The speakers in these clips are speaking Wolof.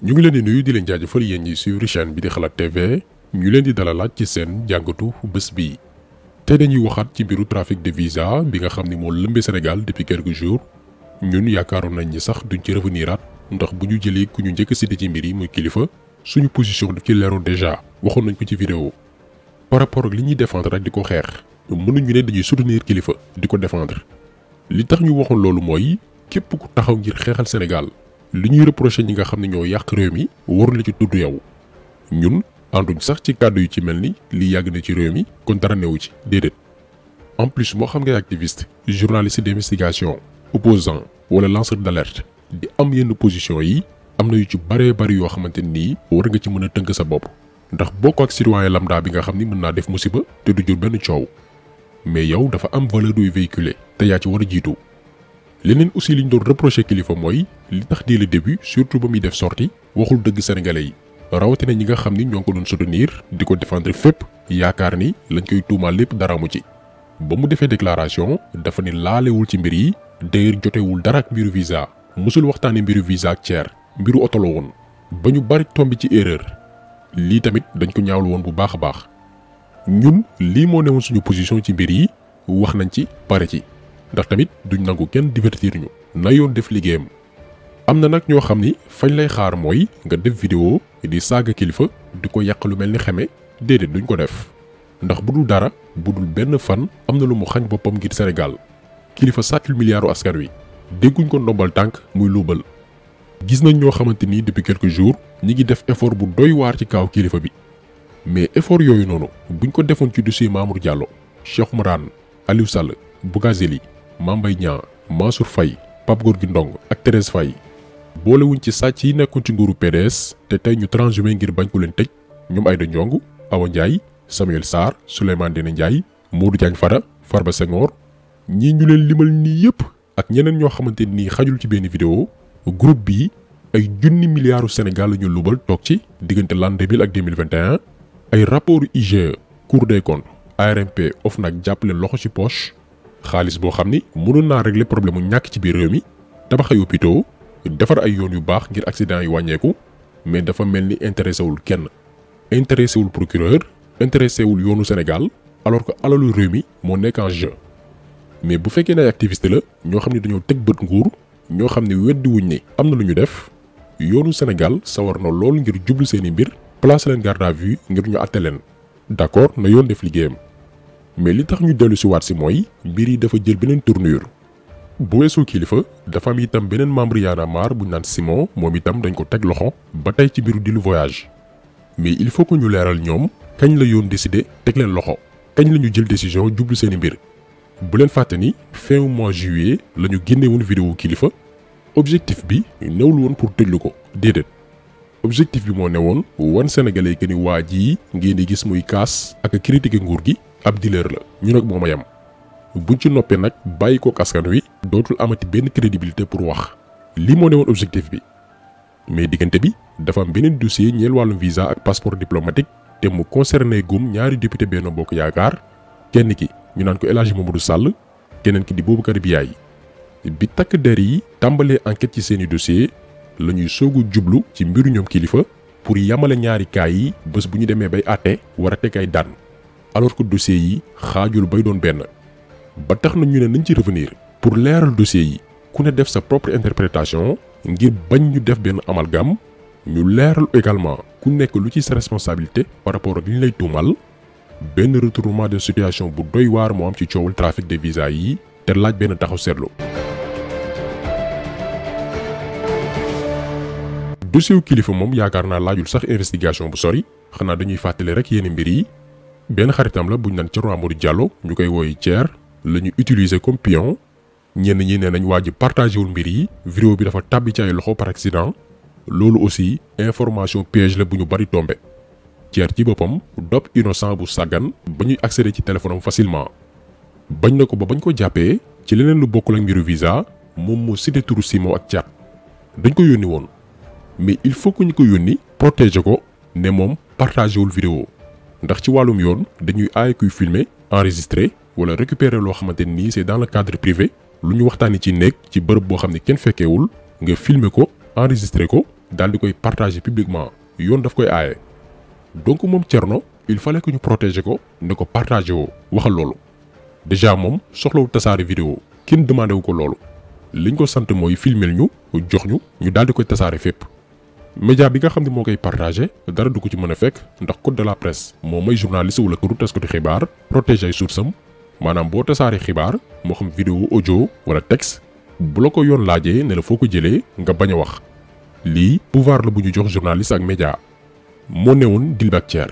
ñu ngi leen di nuyu di leen jaajëfal yéen ñi suivre chaîne bi di Xalaat TV ñu leen di dalalaat ci seen jàngatu bés bi. tey dañuy waxaat ci mbiru trafic de visa bi nga xam ni moo lëmbee Sénégal depuis quelques jours ñun yaakaaroon nañ ni sax duñ ci reveniraat ndax bu ñu jëlee ku ñu njëkk a cité ci mbir yi muy kilifa suñu position du ci leeroon déjà waxoon nañ ko ci vidéo par rapport ak li ñuy défendre rek di ko xeex mënuñu ne dañuy soutenir kilifa di ko défendre li tax ñu waxoon loolu mooy képp ku taxaw ngir xeexal Sénégal li ñuy reproché ñi nga xam ne ñoo yàq réew mi waru la ci tudd yow ñun ànduñ sax ci kàddu yu ci mel ni lii yàgg na ci réew mi kon dara newu ci déedéet en plus moo xam ngay activiste journaliste d'investigation opposant wala lanceur d'alerte di am yenn position yi am na yu ci bëree bëri yoo xamante nii war nga ci mën a tënk sa bopp ndax bokk ak citoyen lambda bi nga xam ni mën naa def musiba te du jur benn coow mais yow dafa am valeur duy véhiculer te yaa ci war a jiitu. leneen aussi liñ doon reproché kilifa mooy li tax dès le début surtout ba muy def sortie waxul dëgg sénégalais yi rawatina ñi nga xam ni ñoo ko doon soutenir di ko défendre fépp yaakaar ni lañ koy tuumaal lépp dara mu ci. ba mu defee déclaration dafa ni laalewul ci mbir yi d'ailleurs jotewul dara ak mbiru visa musul waxtaane mbiru visa ak Thier mbiru oto la woon ba ñu bari tombi ci erreur lii tamit dañ ko ñaawlu woon bu baax a baax. ñun lii moo newoon suñu position ci mbir yi wax nañ ci pare ci ndax tamit duñ nangu kenn divertir ñu na yoon def liggéeyam. am na nag ñoo xam ni fañ lay xaar mooy nga def vidéo di saaga kilifa di ko yàq lu mel ni xeme déedéet duñ ko def ndax bu dul dara bu dul benn fan am na lu mu xañ boppam ngir Sénégal kilifa sàccul milliardu askan wi dégguñ ko ndombal tànk muy luubal. gis nañ ñoo xamante ni depuis quelques jours ñi ngi def effort bu doy waar ci kaaw kilifa bi mais effort yooyu noonu buñ ko defoon ci dossier Mamour Diallo Cheikh Oumar Anne Aliou Sall Bougazelli Mame Mbaye Niang Mansour Faye Pape Gorgui Ndong ak Thérèse Faye boolewuñ ci sàcc yi nekkoon ci nguuru PDS te tey ñu transhumé ngir bañ ko leen tëj ñoom Aïda Ndiongue Awa Ndiaye Samuel Sarr Souleymane Ndéné Ndiaye Modou Diagne Fada Farba Senghor ñii ñu leen limal nii yëpp ak ñeneen ñoo xamante nii xajul ci benn vidéo groupe bii ay junni milliards Sénégal la ñu lubal toog ci diggante l'an 2000 ak 2021 ay rapport IGE Cour des comptes ARMP OFNAC jàpp leen loxo ci poche xaalis boo xam ni mënoon naa régler problème mu ñàkk ci biir réew mi tabax ay hôpitaux defar ay yoon yu baax ngir accident yi wàññeeku mais dafa mel ni intéressé wul kenn intéressé wul procureur intéressé wul yoonu Sénégal alors que alalu réew mi moo nekk en jeu. mais bu fekkee ne ay activiste la ñoo xam ne dañoo teg bët nguur ñoo xam ne weddi wuñ ne am na lu ñu def yoonu Sénégal sawar na lool ngir jublu seeni mbir place leen garde à vue ngir ñu àtte leen d'accord na yoon def liggéeyam mais li tax ñu dellu si waat si mooy mbir yi dafa jël beneen tournure. bu weesoo kilifa dafa am itam beneen membre Y'en a marre bu ñu naan Simon moom itam dañ ko teg loxo ba tey ci mbiru deal voyage mais il faut que ñu leeral ñoom kañ la yoon décidé teg leen loxo kañ la ñu jël décision jublu seeni mbir. bu leen fàtte ni fin mois juillet la ñu génne woon vidéo kilifa objectif bi newul woon pour tëjlu ko déedéet objectif bi moo newoon wan sénégalais que ni waa jii ngeen di gis muy kaas ak critiquer nguur gi ab dealer la ñu nag moom a yem buñ ci noppee nag bàyyi kook askan wi dootul amati benn crédibilité pour wax lii moo newoon objectif bi. mais diggante bi dafa am beneen dossier ñeel wàllum visa ak passeport diplomatique te mu concerné gum ñaari député Benno Bokk Yaakaar kenn ki ñu naan ko El Hadji Mamadou Sall keneen ki di Boubacar Biaye bi takk der yi tàmbalee enquête ci seeni dossier la ñuy soog a jublu ci mbiru ñoom kilifa pour yamale ñaari kaay yi bés bu ñu demee bay àtte war a teg ay daan alors que dossier yi xaajul bay doon benn ba tax na ñu ne nañ ci revenir pour leeral dossier yi ku ne def sa propre interprétation ngir bañ ñu def benn amalgame ñu leeral également ku nekk lu ci sa responsabilité par rapport ak li ñu lay tuumal benn retournement de situation bu doy waar moo am ci coowul trafic de visa yi te laaj benn taxaw seetlu. dossier wu kilifa moom yaakaar naa laajul sax investigation bu sori xanaa dañuy fàttali rek yenn mbir yi benn xaritam la buñ naan Thierno Amadou Diallo ñu koy wooyi Thier la ñu utiliser comme pion ñenn ñi nee nañ waa ji partagé wul mbir yi vidéo bi dafa tàbbi ci ay loxo par accident loolu aussi information piège la bu ñu bari tombé Thier ci boppam dop innocent bu sàggan ba ñuy accéder ci téléphone am facilement bañ na ko ba bañ ko jàppee ci leneen lu bokkul ak mbiru visa moom moo cité turu Simon ak Thiat dañ ko yónni woon mais il faut que ñu ko yónni protéger ko ne moom partagé wul vidéo ndax ci wàllum yoon dañuy aaye kuy filmer enregistrer wala récupérer loo xamante ni c'est dans le cadre privé lu ñu waxtaanee ci néeg ci bërëb boo xam ne kenn fekkeewul nga filmer ko enregistrer ko daal di koy partager publiquement yoon daf koy aaye. donc moom Thierno il fallait que ñu protéger ko ne ko partager woo waxal loolu déjà moom soxlawul tasaare vidéo kenn demandé wu ko loolu liñ ko sant mooy filmel ñu jox ñu daal di koy tasaare fépp. média bi nga xam ne moo koy partagé dara du ko ci mën a fekk ndax code de la presse moo may journaliste wala këru taskatu xibaar protéger ay source am maanaam boo tasaaree xibaar moo xam vidéo audio wala texte bu la ko yoon laajee ne la foo ko jëlee nga bañ a wax lii pouvoir la bu ñu jox journaliste ak média. moo newoon deal bi ak Thier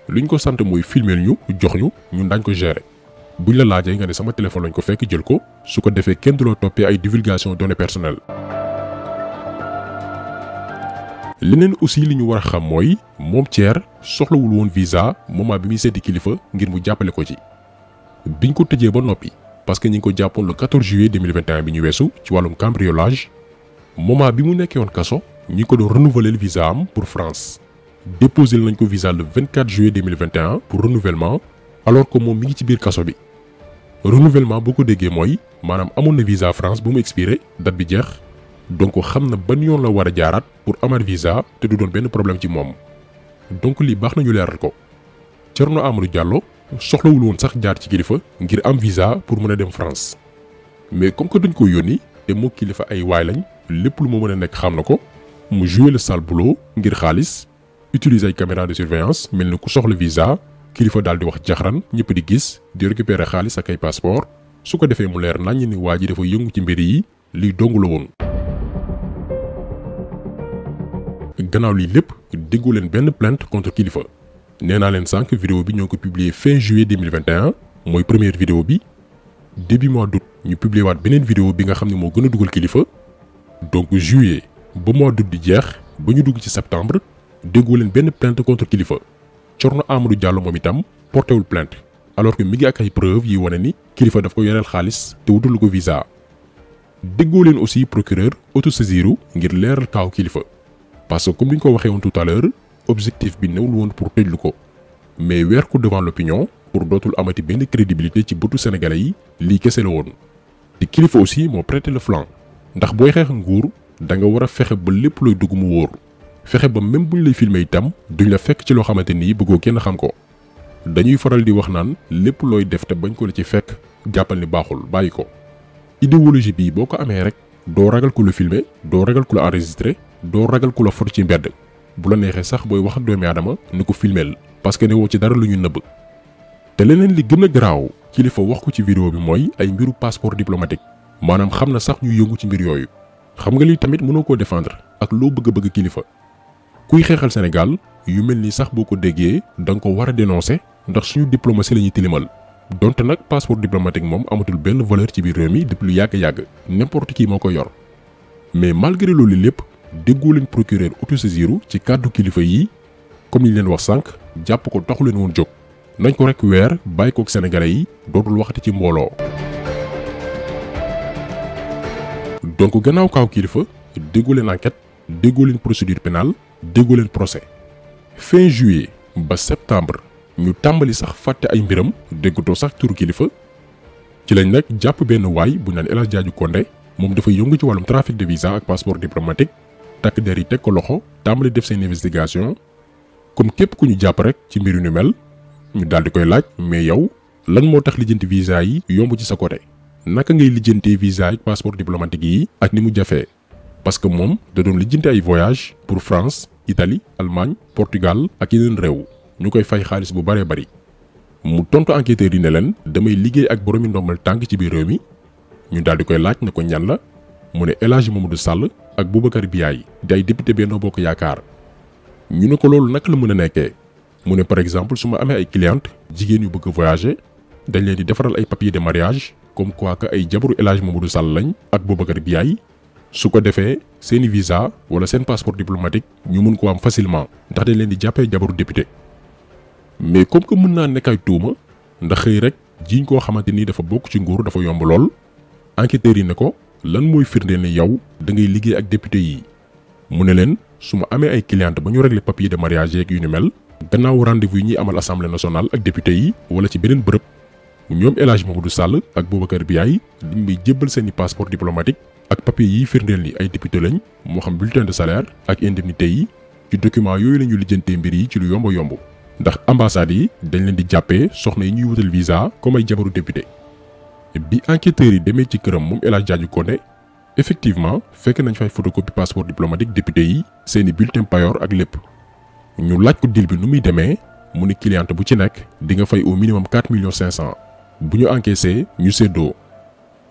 luñ ko sant mooy filmeel ñu jox ñu ñun daañ ko gérer buñ la laajee nga ne sama téléphone lañ ko fekk jël ko su ko defee kenn du la toppee ay divulgation données personnelles. leneen aussi li ñu war a xam mooy moom Thier soxlawul woon visa moment bi muy seeti kilifa ngir mu jàppale ko ci biñ ko tëjee ba noppi parce que ñi ngi ko jàppoon le 14 juillet 2021 bi ñu weesu ci wàllum cambriolage moment bi mu nekkee woon kaso ñi ko doon renouveler visa am pour France déposé nañ ko visa le 24 juillet 2021 pour renouvellement alors que moom mi ngi ci biir kaso bi renouvellement boo ko déggee mooy maanaam amoon na visa France bu mu expiré date bi jeex. donc xam na ban yoon la war a jaaraat pour amaat visa te du doon benn problème ci moom donc lii baax nañu leeral ko Thierno Amadou Diallo soxlawul woon sax jaar ci kilifa ngir am visa pour mën a dem France mais comme que dañ ko yónni te moo kilifa ay waay lañ lépp lu mu mën a nekk xam na ko mu jouer le sale boulot ngir xaalis utiliser ay caméra de surveillance mel ni ku soxla visa kilifa daal di wax jaxran ñëpp di gis di récupérer xaalis ak ay passeport su ko defee mu leer naññ ni waa ji dafa yëngu ci mbir yi lii dong la woon. gannaaw lii lépp déggoo leen benn plainte contre kilifa nee naa leen sànq vidéo bi ñoo ko publier fin juillet 2021 mooy première vidéo bi début mois d'août ñu publier waat beneen vidéo bi nga xam ne moo gën a dugal kilifa donc juillet ba mois d'août di jeex ba ñu dugg ci septembre déggoo leen benn plainte contre kilifa Thierno Amadou Diallo moom itam portéwul plainte alors que mi ngi ak ay preuves yi wane ni kilifa daf ko yoreel xaalis te wutalu ko visa déggoo leen aussi procureur autosaisiru ngir leeral kaaw kilifa. parce que comme ni ñu ko waxee woon tout à l'heure objectif bi newul woon pour tëjlu ko mais weer ko devant l'opinion pour dootul amati benn crédibilité ci bëtu sénégalais yi lii kese la woon. te kilifa aussi moo prêté le flanc ndax booy xeex nguur da nga war a fexe ba lépp looy dugg mu wóor fexe ba même buñ lay filmer itam duñ la fekk ci loo xamante ni bëggoo kenn xam ko. dañuy faral di wax naan lépp looy def te bañ ko la ci fekk jàppal ni baaxul bàyyi ko. idéologie bii boo ko amee rek doo ragal ku la filmer doo ragal ku la enregistrer. doo ragal ku la foto ci mbedd bu la neexee sax booy wax ak doomi aadama ni ko filmeel parce que ne woo ci dara lu ñu nëbb. te leneen li gën a garaaw kilifa wax ko ci vidéo bi mooy ay mbiru passeport diplomatique maanaam xam na sax ñu yëngu ci mbir yooyu xam nga lii tamit mënoo koo défendre ak loo bëgg kilifa kuy xeexal Sénégal yu mel ni sax boo ko déggee da nga ko war a dénoncer ndax suñu diplomatie la ñuy tilimal donte nag passeport diplomatique moom amatul benn valeur ci biir réew mi depuis lu yàgg n'importe qui moo ko yor mais malgré loolu lépp. déggoo leen procureur autosaisiru ci kàddu kilifa yi comme ni leen wax sànq jàpp ko taxu leen woon jóg nañ ko rek weer bàyyi kook sénégalais yi dootul waxati ci mbooloo. donc gannaaw kaaw kilifa déggoo leen enquête déggoo leen procédure pénale déggoo leen procès fin juillet ba septembre ñu tàmbali sax fàtte ay mbiram déggatoo sax turu kilifa ci lañ nag jàpp benn waay bu naan El Hadj Diadji Condé moom dafa yëngu ci wàllum trafic de visa ak passeport diplomatique. takk der yi teg ko loxo tàmbali def seen investigation comme képp ku ñu jàpp rek ci mbir yu ni mel ñu daal di koy laaj mais yow lan moo tax lijjanti visa yi yomb ci sa côté naka ngay lijjantee visa ak passeport diplomatique yi ak ni mu jafee parce que moom da doon lijjanti ay voyage pour France Italie Allemagne Portugal ak yeneen réew ñu koy fay xaalis bu bëree bëri mu tontu enquêteurs yi ne leen damay liggéey ak boroomi ndombal tànk ci biir réew mi ñu daal di koy laaj ne ko ñan la mu ne El Hadji Mamadou Sall ak Boubacar Biaye di ay député Benno Bokk Yaakaar ñu ne ko loolu naka la mën a nekkee mu ne par exemple su ma amee ay clientes jigéen yu bëgg a voyager dañ leen di defaral ay papiers de mariage comme quoi que ay jabaru El Hadji Mamadou Sall lañ ak Boubacar Biaye su ko defee seeni visa wala seen passeport diplomatique ñu mun ko am facilement ndax dañ leen di jàppee jabaru député mais comme que mën naa nekk ay tuuma ndax xëy rek jiñ koo xamante ni dafa bokk ci nguur dafa yomb lool enquêteurs yi ne ko lan mooy firndeel ni yow da ngay liggéey ak député yi mu ne leen su ma amee ay clientes ba ñu régler papier de mariage yeeg yu ni mel gannaaw rendez-vous yi ñuy amal assemblée nationale ak député yi wala ci beneen bërëb ñoom El Hadji Mamadou Sall ak Boubacar Biaye dañ may jébbal seeni passeport diplomatique ak papier yi firndeel ni ay député lañ moo xam bulletin de salaire ak indemnité yi ci document yooyu la ñu lijjantee mbir yi ci lu yomb yomb ndax ambassades yi dañ leen di jàppee soxna yi ñuy wutal visa comme ay jabaru député. bi enquêteurs yi demee ci këram moom El Hadj Diadji Condé effectivement fekk nañ fay photocopie passeport diplomatique député yi seeni bulletin payor ak lépp ñu laaj ko deal bi nu muy demee mu ni cliente bu ci nekk di nga fay au minimum 4 millions 500 bu ñu encaissé ñu séddoo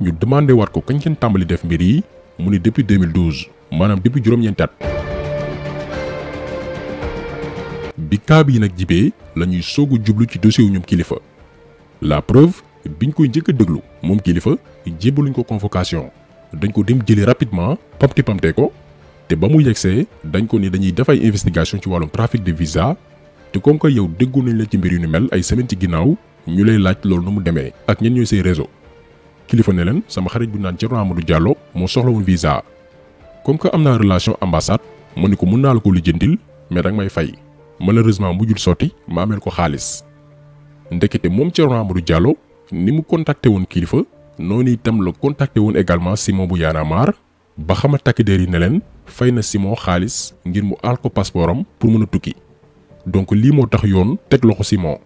ñu demandé waat ko kañ ngeen tàmbali def mbir yi mu ni depuis 2012 maanaam depuis juróom-ñeenti at. bi cas bi nag jibee la ñuy soog a jublu ci dossier wu ñoom Kilifeu la preuve biñ koy njëkk a déglu moom Kilifeu jébbaluñ ko convocation dañ ko dem jëli rapidement pamte ko te ba mu yegsee dañ ko ni dañuy def ay investigation ci wàllum trafic de visa te comme que yow déggu nañ la ci mbir yu ni mel ay semaine ci ginnaaw ñu lay laaj loolu nu mu demee ak ñen ñooy say réseau. Kilifeu ne leen sama xarit bu naan Thierno Amadou Diallo moo soxla woon visa comme que am naa relation ambassade ma ni ko mën naa la ko lijjantil mais danga may fay malheureusement mujjul sotti ma ameel ko xaalis. ndekete moom Thierno Amadou Diallo ni mu contacté woon Kilifeu noonu itam la contacté woon également Simon bu Y'en a marre ba xamal takk der yi ne leen fay na Simon xaalis ngir mu aal ko passeport am pour mën a tukki donc lii moo tax yoon teg loxo Simon.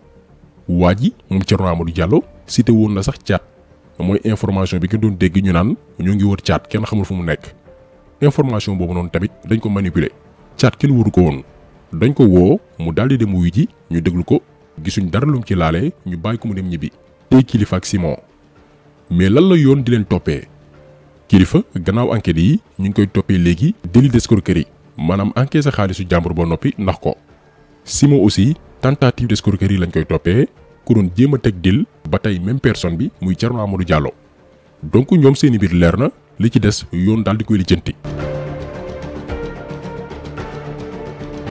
waa ji moom Thierno Amadou Diallo cité woon na sax caat mooy information bi nga doon dégg ñu naan ñoo ngi wër caat kenn xamul fu mu nekk information boobu noonu tamit dañ ko manipuler caat kenn waru ko woon dañ ko woo mu daal di dem wuyu ji ñu déglu ko gisuñ dara lum ci laalee ñu bàyyi ko mu dem ñibbi tey Kilifeu ak Simon. mais lan la yoon di leen toppee Kilifeu gannaaw enquête yi ñu ngi koy toppee léegi délit d'escroquerie maanaam encaissé xaalisu jàmbur ba noppi ndax ko. Simon aussi tentative d'escroquerie lañ koy toppee ku doon jéem a teg dil ba tey même personne bi muy Thierno Amadou Diallo donc ñoom seeni mbir leer na li ci des yoon daal di koy lijjanti.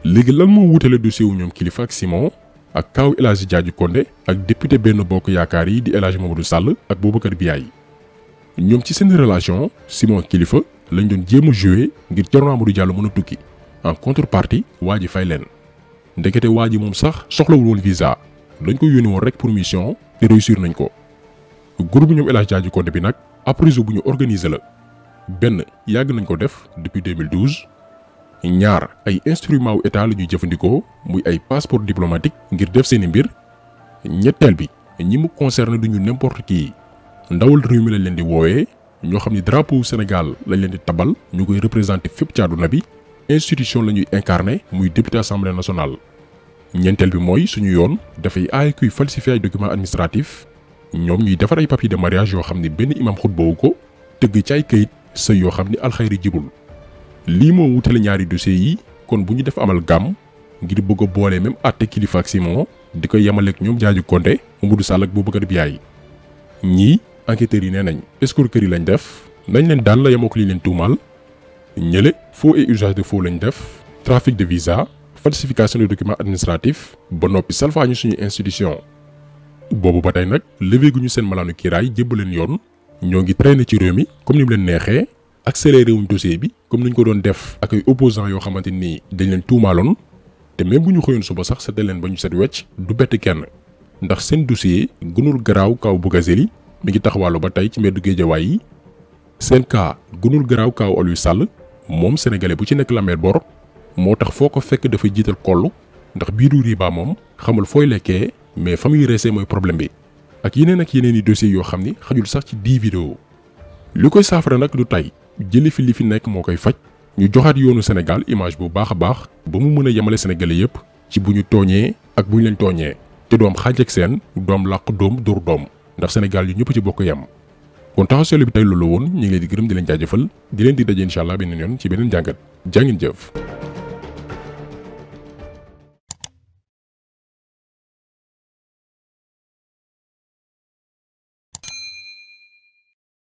léegi lan moo wutale dossier wu ñoom Kilifeu ak Simon ak kaaw El Hadj Diadji Condé ak député Benno Bokk Yaakaar yi di El Hadj Mamadou Sall ak Boubacar Biaye ñoom ci seen relation Simon ak Kilifeu lañ doon jéem a joué ngir Thierno Amadou Diallo mën a tukki en contrepartie waa ji fay leen ndekete waa ji moom sax soxlawul woon visa dañ ko yónni woon rek pour mission te réussir nañ ko. groupe ñoom El Hadj Diadji Condé bi nag ab réseau bu ñu organiser la benn yàgg nañ ko def depuis 2012. ñaar ay instruments wu état la ñuy jëfandikoo muy ay passeport diplomatique ngir def seeni mbir ñetteel bi ñi mu concerné duñu n'importe qui ndawal réew mi lañ leen di woowee ñoo xam ni drapeau Sénégal lañ leen di tabal ñu koy représenté fépp ci àdduna bi institution la ñuy incarné muy député assemblée nationale. ñeenteel bi mooy suñu yoon dafay aay kuy falsifier ay documents administratifs ñoom ñuy defar ay papiers de mariage yoo xam ni benn imam xutbawu ko tëgg ci ay kayit sëy yoo xam ni alxayri jibul. lii moo wutale ñaari dossiers yi kon bu ñu def amal gàmm ngir bëgg a boole même àtte Kilifeu ak Simon di ko yemaleeg ñoom Diadji Condé Mamadou Sall ak Boubacar Biaye ñii enquêteurs yi nee nañ escroquerie lañ def nañ leen daal la yemook li leen tuumaal ñële faux et usage de faux lañ def trafic de visa falsification de documents administratifs ba noppi salfaañu suñu institution. boobu ba tey nag levé gu ñu seen malaanu kiiraay jébbaleen yoon ñoo ngi traîner ci réew mi comme ni mu leen neexee. accéléré wuñ dossier bi comme niñ ko doon def ak ay opposants yoo xamante ni dañ leen tuumaaloon te même bu ñu xëyoon suba sax seetal leen ba ñu set wecc du bett kenn ndax seen dossier gënul garaaw kaw Bougazelli mi ngi taxawaalu ba tey ci mbeddu Géejawaay yi seen cas gënul garaaw kaw Aliou Sall moom sénégalais bu ci nekk la mer bor moo tax foo ko fekk dafay jiital kollu ndax biiru riba moom xamul fooy lekkee mais fa muy reesee mooy problème bi ak yeneen i dossiers yoo xam ni xajul sax ci 10 vidéo li koy saafara nag du tey jëli fi li fi nekk moo koy faj ñu joxaat yoonu Sénégal image bu baax a baax ba mu mën a yemale sénégalais yépp ci bu ñu tooñee ak bu ñu leen tooñee te doom xaaj ak seen doom làq doom dóor doom ndax Sénégal yu ñëpp ci bokk yem. kon taxaw seetlu bi tey loolu woon ñu ngi leen di gërëm di leen jaajëfal di leen di daje incha allah beneen yoon ci beneen jàngat jaa ngeen jëf.